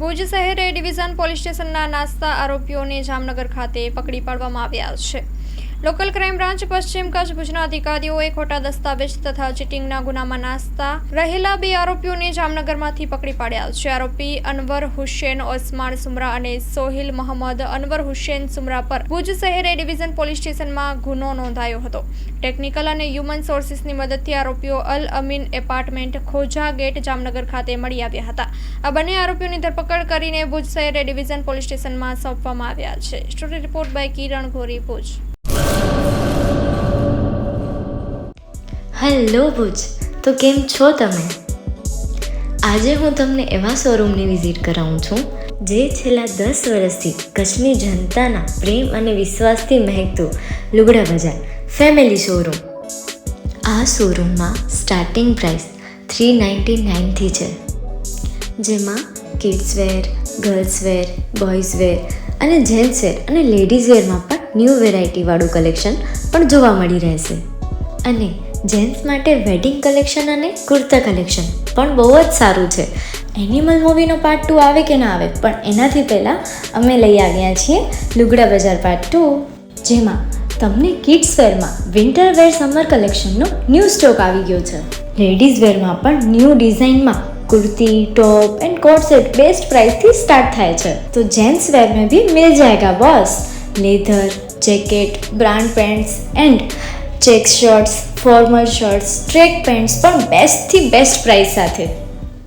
ભુજ શહેર એ division police સ્ટેશનના નાસ્તા આરોપીઓને જામનગર ખાતે પકડી પાડવામાં આવ્યા છે. લોકલ ક્રાઇમ બ્રાન્ચ પશ્ચિમ કચ્છ ભુજના અધિકારીઓએ ખોટા દસ્તાવેજ તથા ચીટિંગના ગુનામાં નાસ્તા રહેલા 2 આરોપીઓને જામનગરમાંથી પકડી પાડ્યા છે. આરોપી અનવર હુસેન ઓસમાન સુમરા અને સોહિલ મોહમ્મદ અનવર હુસેન સુમરા પર ભુજ શહેર એ ડિવિઝન પોલીસ સ્ટેશનમાં ગુનો નોંધાયો હતો. ટેકનિકલ અને હ્યુમન સોર્સિસની મદદથી આરોપીઓ અલ અમીન એપાર્ટમેન્ટ ખોજા ગેટ જામનગર ખાતે મળી આવ્યા હતા. આ બંને આરોપીઓની ધરપકડ કરીને ભુજ શહેર એ ડિવિઝન પોલીસ સ્ટેશનમાં સોંપવામાં આવ્યા છે. Story report by Kiran Gori, Bhuj. Hello Bhuj, તો કેમ છો તમે? આજે હું તમને એવા શોરૂમની વિઝિટ કરાવું છું જે છેલ્લા 10 વર્ષથી કચ્છની જનતાના પ્રેમ અને વિશ્વાસથી મહેકતું લુગડા બજાર ફેમિલી શોરૂમ. આ શોરૂમમાં સ્ટાર્ટિંગ પ્રાઇસ 399થી છે, જેમાં kids wear, girls wear, boys wear અને જેન્ટ્સ વેર અને લેડીઝ વેરમાં પણ ન્યૂ વેરાયટીવાળું કલેક્શન પણ જોવા મળી રહેશે. અને જેન્ટ્સ માટે વેડિંગ કલેક્શન અને કુર્તા કલેક્શન પણ બહુ જ સારું છે. એનિમલ મૂવીનો પાર્ટ 2 આવે કે ના આવે, પણ એનાથી પહેલાં અમે લઈ આવ્યા છીએ લુગડા બજાર પાર્ટ 2, જેમાં તમને કિડ્સ વેરમાં વિન્ટર વેર સમર કલેક્શનનો ન્યૂ સ્ટોક આવી ગયો છે. લેડીઝ વેરમાં પણ ન્યૂ ડિઝાઇનમાં kurti, top and coat set best price थी स्टार्ट थाय छे. तो जेंट्स वेर में भी मिल जाएगा boss. Leather, jacket, brand pants and check shirts, formal shirts, track pants पर बेस्ट थी बेस्ट प्राइस साथे.